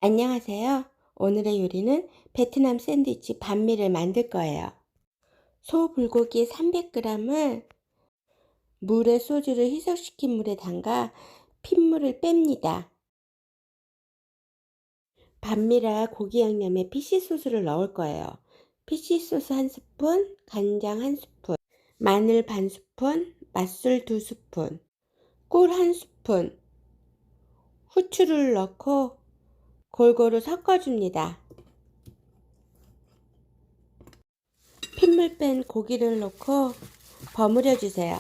안녕하세요. 오늘의 요리는 베트남 샌드위치 반미를 만들 거예요. 소 불고기 300g을 물에 소주를 희석시킨 물에 담가 핏물을 뺍니다. 반미라 고기 양념에 피시 소스를 넣을 거예요. 피시 소스 1스푼, 간장 1스푼, 마늘 반 스푼, 맛술 2스푼, 꿀 1스푼, 후추를 넣고 골고루 섞어줍니다. 핏물 뺀 고기를 넣고 버무려 주세요.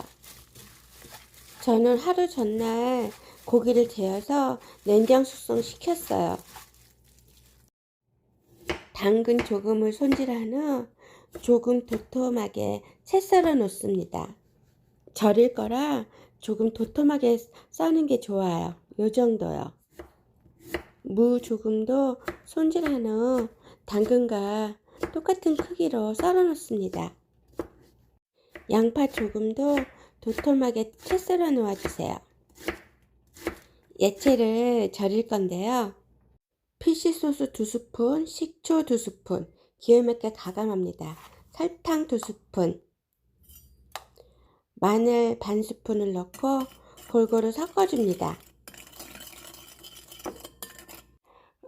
저는 하루 전날 고기를 재워서 냉장 숙성시켰어요. 당근 조금을 손질한 후 조금 도톰하게 채 썰어 놓습니다. 절일 거라 조금 도톰하게 써는 게 좋아요. 요 정도요. 무 조금도 손질한 후 당근과 똑같은 크기로 썰어 놓습니다. 양파 조금도 도톰하게 채 썰어 놓아 주세요. 야채를 절일 건데요. 피시 소스 2스푼, 식초 2스푼, 기호몇개 가감합니다. 설탕 2스푼, 마늘 반 스푼을 넣고 골고루 섞어줍니다.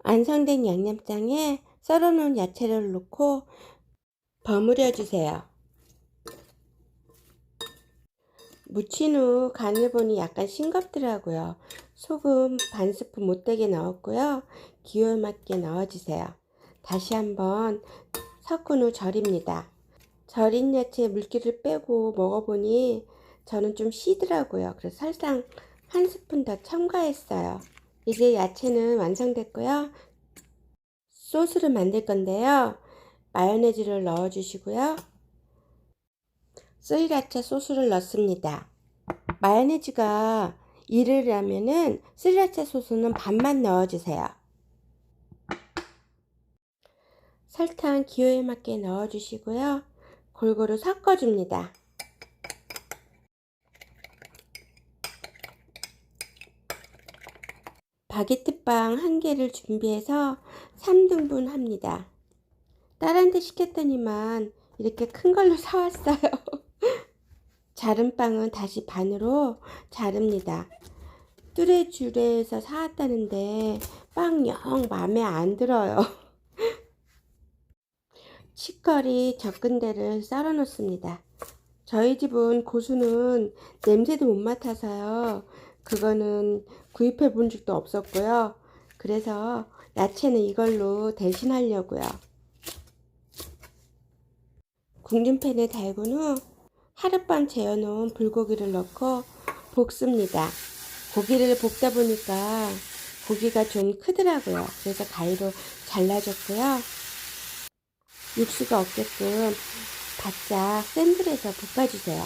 완성된 양념장에 썰어놓은 야채를 넣고 버무려 주세요. 무친 후 간을 보니 약간 싱겁더라고요. 소금 반 스푼 못되게 넣었고요. 기호에 맞게 넣어주세요. 다시 한번 섞은 후 절입니다. 절인 야채 물기를 빼고 먹어보니 저는 좀 시더라고요. 그래서 살짝 1스푼 더 첨가했어요. 이제 야채는 완성됐고요. 소스를 만들 건데요. 마요네즈를 넣어주시고요. 스리라차 소스를 넣습니다. 마요네즈가 1이라면은 스리라차 소스는 반만 넣어주세요. 설탕 기호에 맞게 넣어주시고요. 골고루 섞어줍니다. 바게트빵 1개를 준비해서 3등분 합니다. 딸한테 시켰더니만 이렇게 큰 걸로 사왔어요. 자른 빵은 다시 반으로 자릅니다. 뚜레쥬레에서 사왔다는데 빵 영 마음에 안 들어요. 치커리 접근대를 썰어 놓습니다. 저희 집은 고수는 냄새도 못 맡아서요. 그거는 구입해 본 적도 없었고요. 그래서 야채는 이걸로 대신하려고요. 궁중팬에 달군 후 하룻밤 재워놓은 불고기를 넣고 볶습니다. 고기를 볶다 보니까 고기가 좀 크더라고요. 그래서 가위로 잘라줬고요. 육수가 없게끔 바짝 센 불에서 볶아주세요.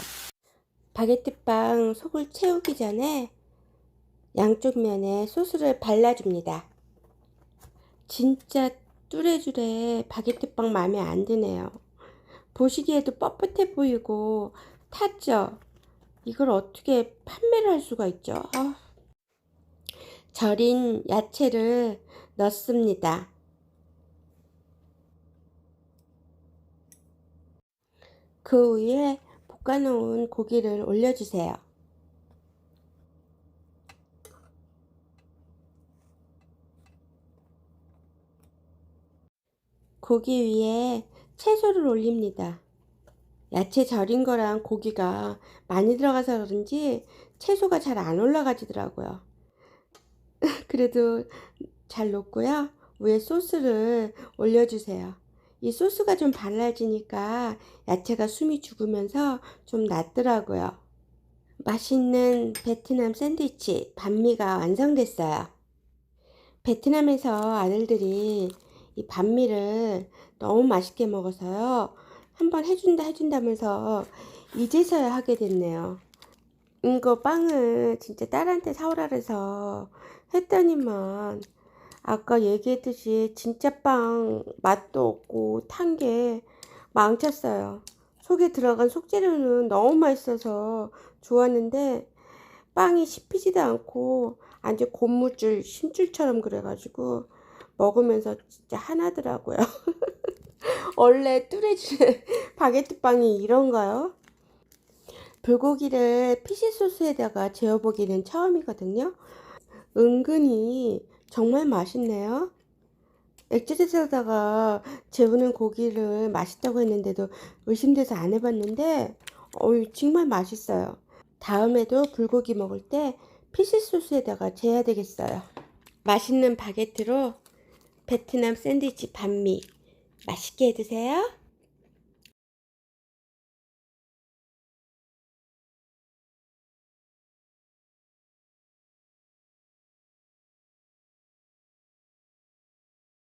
바게트빵 속을 채우기 전에 양쪽 면에 소스를 발라줍니다. 진짜 뚜레쥬레 바게트빵 마음에 안 드네요. 보시기에도 뻣뻣해 보이고 탔죠. 이걸 어떻게 판매를 할 수가 있죠? 절인 야채를 넣습니다. 그 위에 볶아놓은 고기를 올려주세요. 고기 위에 채소를 올립니다. 야채 절인 거랑 고기가 많이 들어가서 그런지 채소가 잘 안 올라가지더라고요. 그래도 잘 녹고요. 위에 소스를 올려주세요. 이 소스가 좀 발라지니까 야채가 숨이 죽으면서 좀 낫더라고요. 맛있는 베트남 샌드위치 반미가 완성됐어요. 베트남에서 아들들이 이 반미를 너무 맛있게 먹어서요. 한번 해준다면서 이제서야 하게 됐네요. 이거 빵을 진짜 딸한테 사오라 그래서 했더니만 아까 얘기했듯이 진짜 빵 맛도 없고 탄 게 망쳤어요. 속에 들어간 속재료는 너무 맛있어서 좋았는데 빵이 씹히지도 않고 완전 고무줄 심줄처럼 그래가지고 먹으면서 진짜 하나더라고요. 원래 뚜레쥬 바게트 빵이 이런가요? 불고기를 피시 소스에다가 재워보기는 처음이거든요. 은근히 정말 맛있네요. 액젓에다가 재우는 고기를 맛있다고 했는데도 의심돼서 안 해봤는데 정말 맛있어요. 다음에도 불고기 먹을 때 피시 소스에다가 재야 되겠어요. 맛있는 바게트로 베트남 샌드위치 반미 맛있게 해드세요.